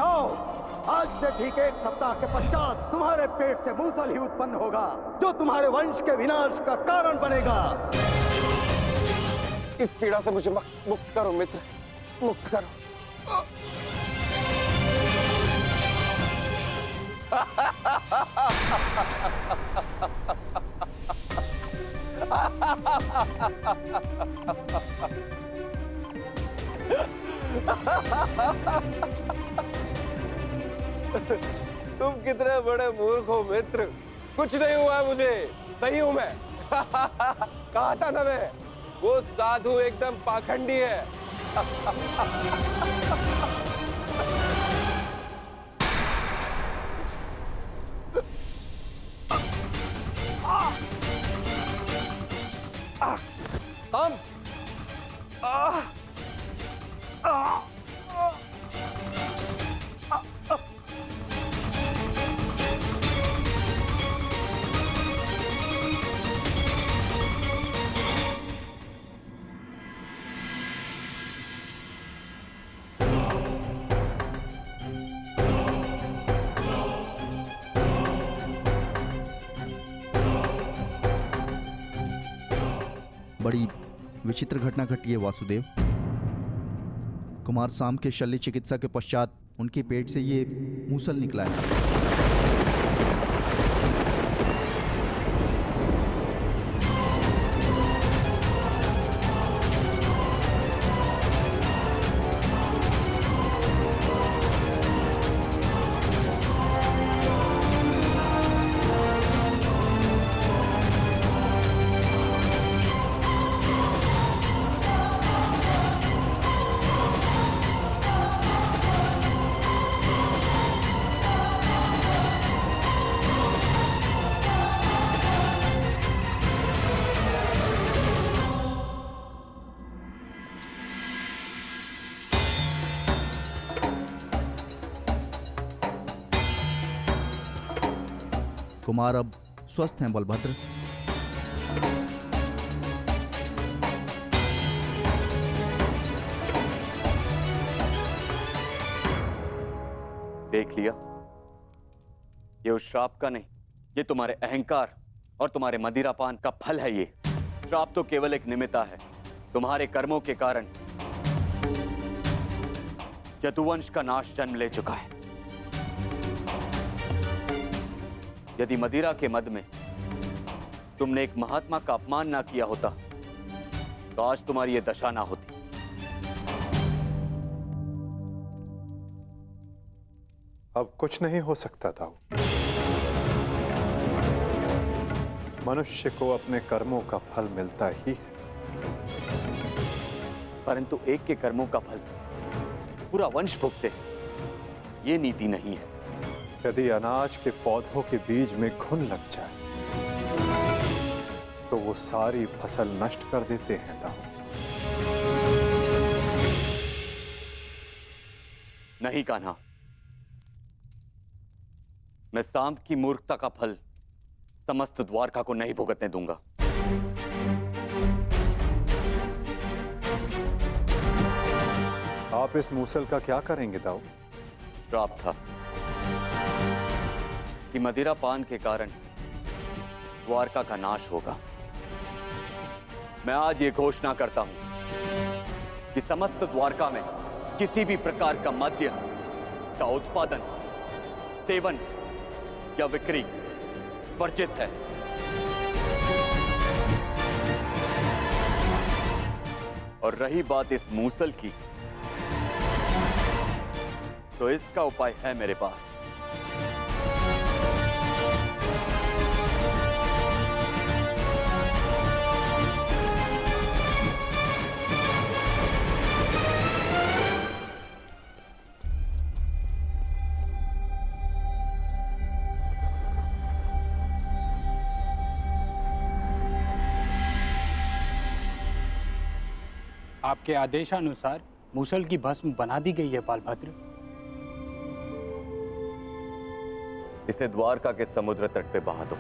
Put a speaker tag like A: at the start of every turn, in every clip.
A: जाओ, आज से ठीक 1 सप्ताह के पश्चात तुम्हारे पेट से मूसल ही उत्पन्न होगा, जो तुम्हारे वंश के विनाश का कारण बनेगा।
B: इस पीड़ा से मुझे मुक्त करो मित्र, मुक्त करो। तुम कितने बड़े मूर्ख हो मित्र, कुछ नहीं हुआ मुझे, सही हूं मैं। कहा था ना मैं, वो साधु एकदम पाखंडी है। हम
C: बड़ी विचित्र घटना घटी है वासुदेव। कुमार साम के शल्य चिकित्सा के पश्चात उनके पेट से ये मूसल निकला है। कुमार अब स्वस्थ हैं बलभद्र।
D: देख लिया, ये उस श्राप का नहीं, ये तुम्हारे अहंकार और तुम्हारे मदिरापान का फल है। ये श्राप तो केवल एक निमित्ता है। तुम्हारे कर्मों के कारण यदुवंश का नाश जन्म ले चुका है। यदि मदिरा के मद में तुमने एक महात्मा का अपमान ना किया होता तो आज तुम्हारी यह दशा ना होती।
E: अब कुछ नहीं हो सकता था। मनुष्य को अपने कर्मों का फल मिलता ही है,
D: परंतु एक के कर्मों का फल पूरा वंश भुगते, ये नीति नहीं है।
E: यदि अनाज के पौधों के बीज में घुन लग जाए तो वो सारी फसल नष्ट कर देते हैं दाऊ।
D: नहीं कान्हा, मैं सांप की मूर्खता का फल समस्त द्वारका को नहीं भुगतने दूंगा।
E: आप इस मूसल का क्या करेंगे दाऊ?
D: श्राप था कि मदिरा पान के कारण द्वारका का नाश होगा। मैं आज ये घोषणा करता हूं कि समस्त द्वारका में किसी भी प्रकार का मद्य का उत्पादन, सेवन या बिक्री वर्जित है। और रही बात इस मूसल की, तो इसका उपाय है मेरे पास।
F: आपके आदेशानुसार मूसल की भस्म बना दी गई है बालभद्र।
D: इसे द्वारका के समुद्र तट पे बहा दो।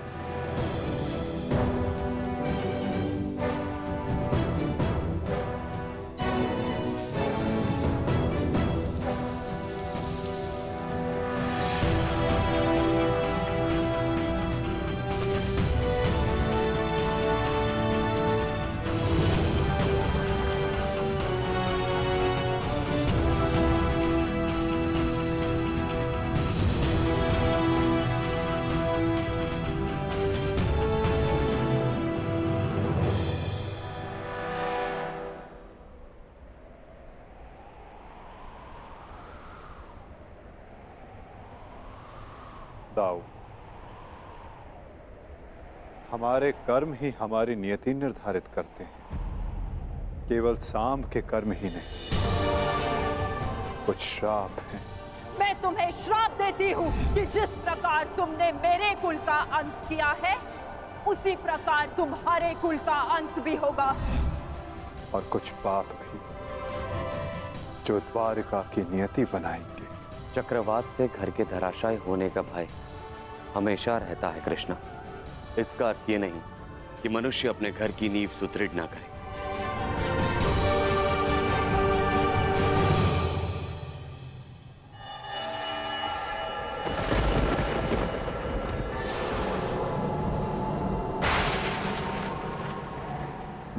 E: दाऊ, हमारे कर्म ही हमारी नियति निर्धारित करते हैं, केवल साम के कर्म ही नहीं। कुछ श्राप हैं।
G: मैं तुम्हें श्राप देती हूँ कि जिस प्रकार तुमने मेरे कुल का अंत किया है, उसी प्रकार तुम्हारे कुल का अंत भी होगा।
E: और कुछ पाप भी जो द्वारिका की नियति बनाएंगे।
D: चक्रवात से घर के धराशायी होने का भय हमेशा रहता है कृष्णा। इसका अर्थ ये नहीं कि मनुष्य अपने घर की नींव सुदृढ़ ना करे।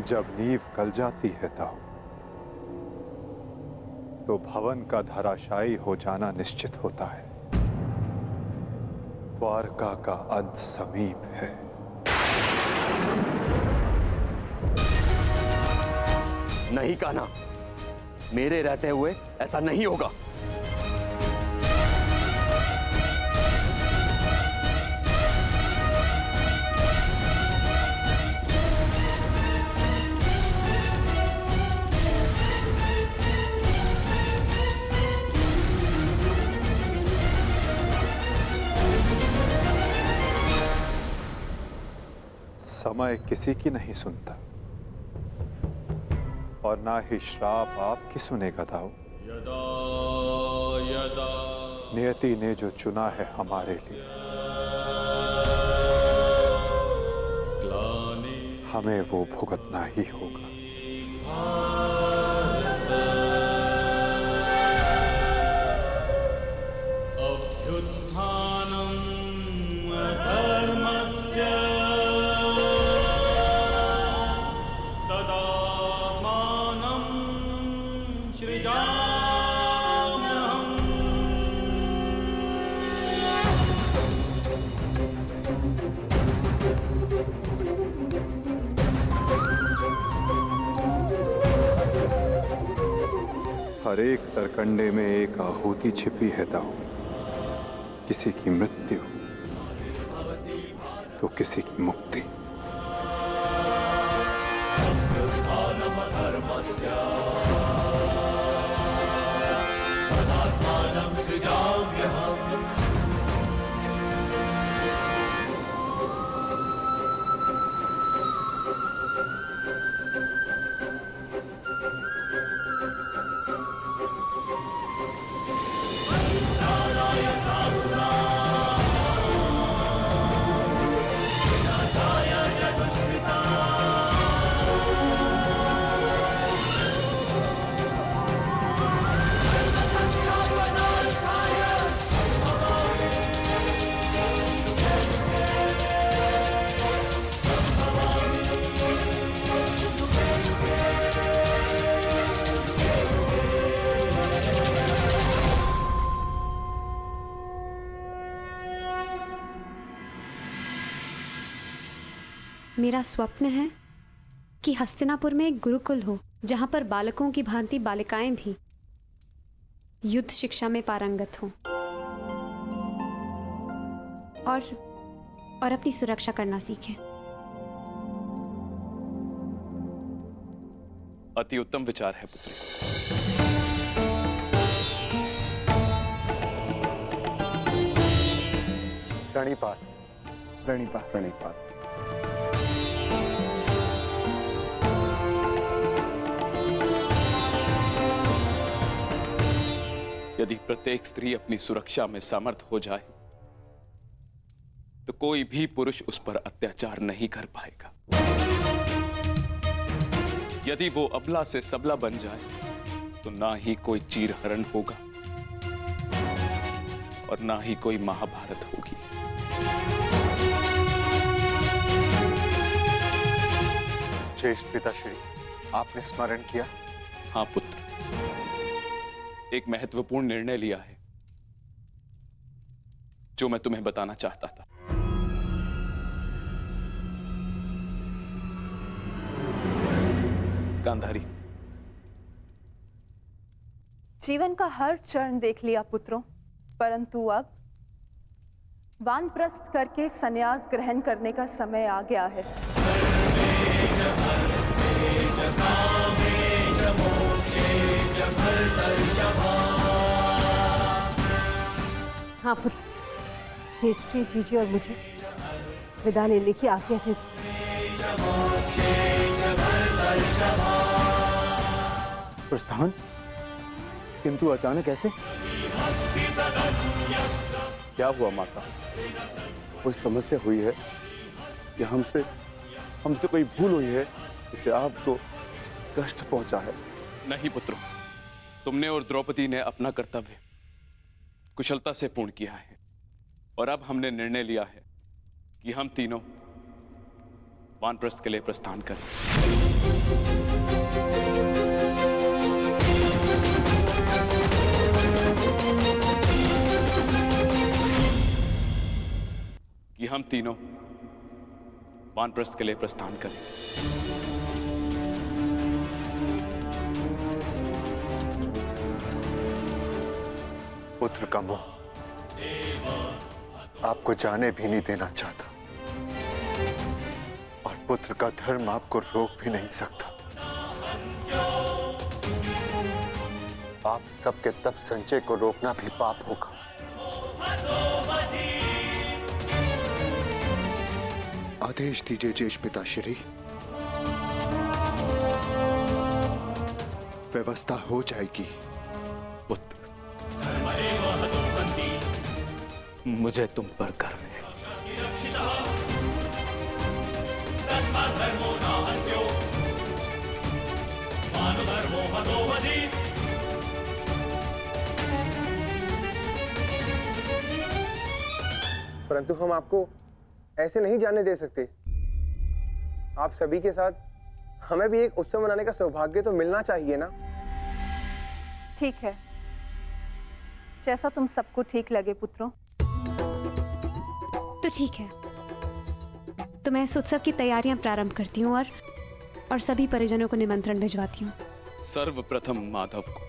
E: जब नींव गल जाती है दाऊ, तो भवन का धराशायी हो जाना निश्चित होता है। द्वारका का अंत समीप है।
D: नहीं कान्हा, मेरे रहते हुए ऐसा नहीं होगा।
E: समय किसी की नहीं सुनता और ना ही श्राप आपकी सुनेगा दाऊ। नियति ने जो चुना है हमारे लिए, हमें वो भुगतना ही होगा। हर एक सरकंडे में एक आहुति छिपी है दाऊ। किसी की मृत्यु तो किसी की मुक्ति।
H: मेरा स्वप्न है कि हस्तिनापुर में एक गुरुकुल हो, जहां पर बालकों की भांति बालिकाएं भी युद्ध शिक्षा में पारंगत हों और अपनी सुरक्षा करना सीखें।
I: अति उत्तम विचार है पुत्री।
E: प्रणिपात, प्रणिपात, प्रणिपात।
I: यदि प्रत्येक स्त्री अपनी सुरक्षा में समर्थ हो जाए तो कोई भी पुरुष उस पर अत्याचार नहीं कर पाएगा। यदि वो अबला से सबला बन जाए तो ना ही कोई चीरहरण होगा और ना ही कोई महाभारत होगी।
E: ज्येष्ठ पिताश्री, आपने स्मरण किया?
I: हाँ पुत्र, एक महत्वपूर्ण निर्णय लिया है जो मैं तुम्हें बताना चाहता था। गांधारी,
G: जीवन का हर चरण देख लिया पुत्रों, परंतु अब वानप्रस्थ करके संन्यास ग्रहण करने का समय आ गया है।
J: हाँ पुत्र, केशरी जीजी और मुझे विदा लेने की आज्ञा दे।
K: प्रस्थान? किंतु अचानक ऐसे? क्या हुआ माता? कोई समस्या हुई है या हमसे कोई भूल हुई है जिससे आपको कष्ट पहुंचा है?
I: नहीं पुत्रों, तुमने और द्रौपदी ने अपना कर्तव्य कुशलता से पूर्ण किया है और अब हमने निर्णय लिया है कि हम तीनों वानप्रस्थ के लिए प्रस्थान करें। कि हम तीनों वानप्रस्थ के लिए प्रस्थान करें।
E: पुत्र का मोह आपको जाने भी नहीं देना चाहता और पुत्र का धर्म आपको रोक भी नहीं सकता। आप सबके तप संचय को रोकना भी पाप होगा। आदेश दीजिए ज्येष्ठ पिताश्री, व्यवस्था हो जाएगी।
I: पुत्र, मुझे तुम पर गर्व है।
B: परंतु हम आपको ऐसे नहीं जाने दे सकते। आप सभी के साथ हमें भी एक उत्सव मनाने का सौभाग्य तो मिलना चाहिए ना।
G: ठीक है, जैसा तुम सबको ठीक लगे पुत्रों।
H: तो ठीक है, तो मैं इस उत्सव की तैयारियां प्रारंभ करती हूँ और सभी परिजनों को निमंत्रण भिजवाती हूँ।
I: सर्वप्रथम माधव को।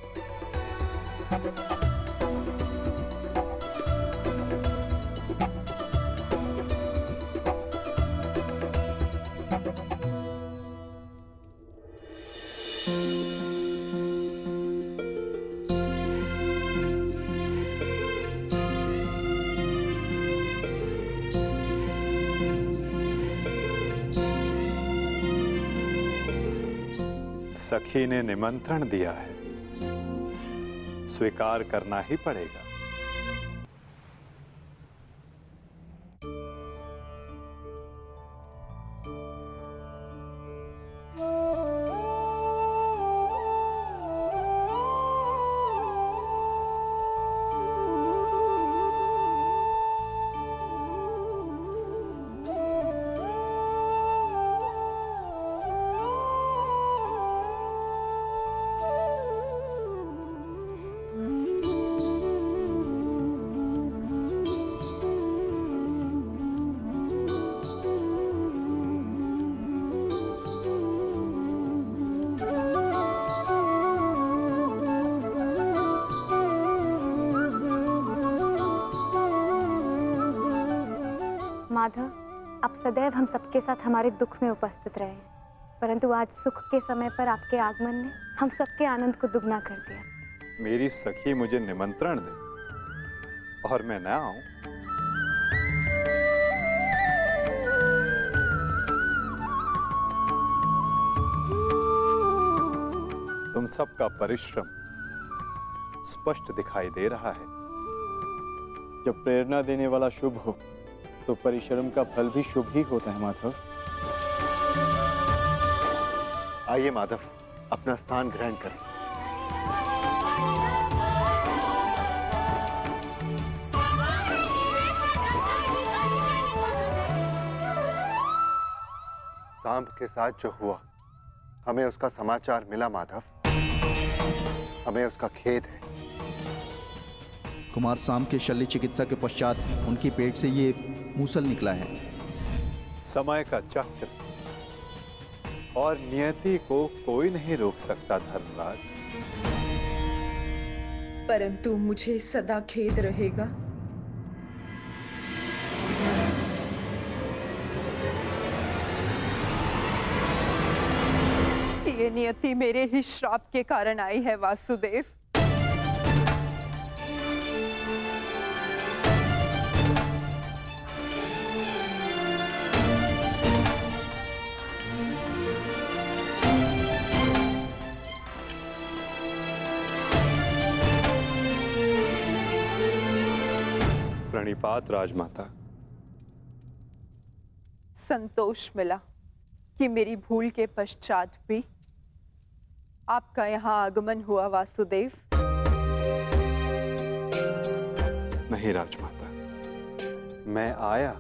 E: सखी ने निमंत्रण दिया है, स्वीकार करना ही पड़ेगा।
H: माधव, आप सदैव हम सबके साथ हमारे दुख में उपस्थित रहे, परंतु आज सुख के समय पर आपके आगमन ने हम सबके आनंद को दुगना कर दिया।
E: मेरी सखी मुझे निमंत्रण दे और मैं न आऊं? तुम सबका परिश्रम स्पष्ट दिखाई दे रहा है।
K: जब प्रेरणा देने वाला शुभ हो तो परिश्रम का फल भी शुभ ही होता है माधव।
E: आइए माधव, अपना स्थान ग्रहण करें। सांब के साथ जो हुआ, हमें उसका समाचार मिला माधव। हमें उसका खेद है।
C: कुमार सांब के शल्य चिकित्सा के पश्चात उनके पेट से ये मूसल निकला है।
E: समय का चक्र और नियति को कोई नहीं रोक सकता धर्मराज।
L: परंतु मुझे सदा खेद रहेगा
G: ये नियति मेरे ही श्राप के कारण आई है वासुदेव।
E: प्रणिपात राजमाता।
G: संतोष मिला कि मेरी भूल के पश्चात भी आपका यहाँ आगमन हुआ वासुदेव।
E: नहीं राजमाता, मैं आया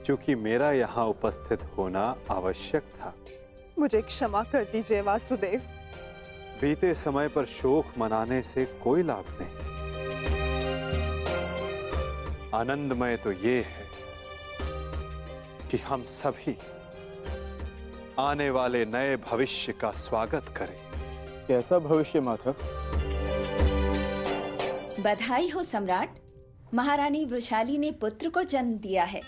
E: क्योंकि मेरा यहाँ उपस्थित होना आवश्यक था।
G: मुझे क्षमा कर दीजिए वासुदेव।
E: बीते समय पर शोक मनाने से कोई लाभ नहीं। आनंदमय तो ये है कि हम सभी आने वाले नए भविष्य का स्वागत करें।
K: कैसा भविष्य माता?
L: बधाई हो सम्राट, महारानी वृषाली ने पुत्र को जन्म दिया है।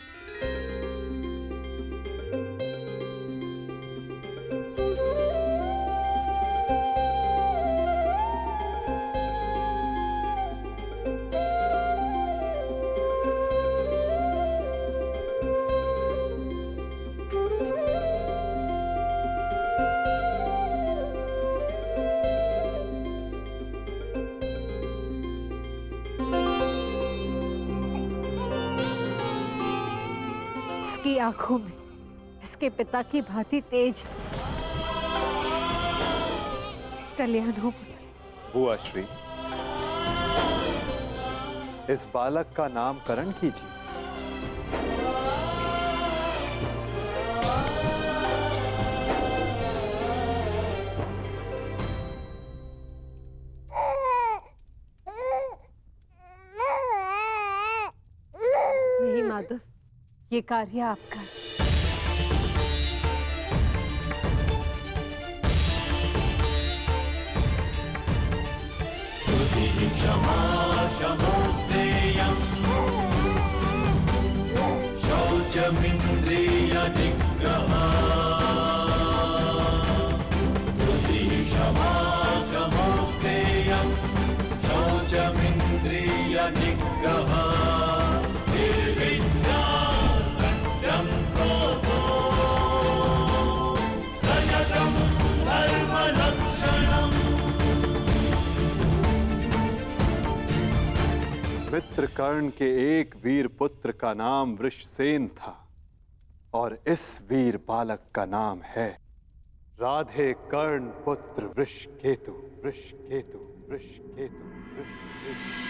J: इसकी आंखों में इसके पिता की भांति तेज कल्याण हो।
E: बुआ श्री, इस बालक का नामकरण कीजिए।
J: नहीं माधव, ये कार्य आपका है।
M: शौचमिन्द्रिय निग्रहा क्षमा शमोस्तेयं शौचमिन्द्रिय निग्रहा निर्विद्या सत्यं क्रोधो दशकं धर्मलक्षणम्।
E: मित्र कर्ण के एक वीर पुत्र का नाम वृषसेन था और इस वीर बालक का नाम है राधे कर्ण पुत्र वृषकेतु। वृषकेतु वृषकेतु वृषकेतु।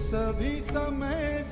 M: सभी समय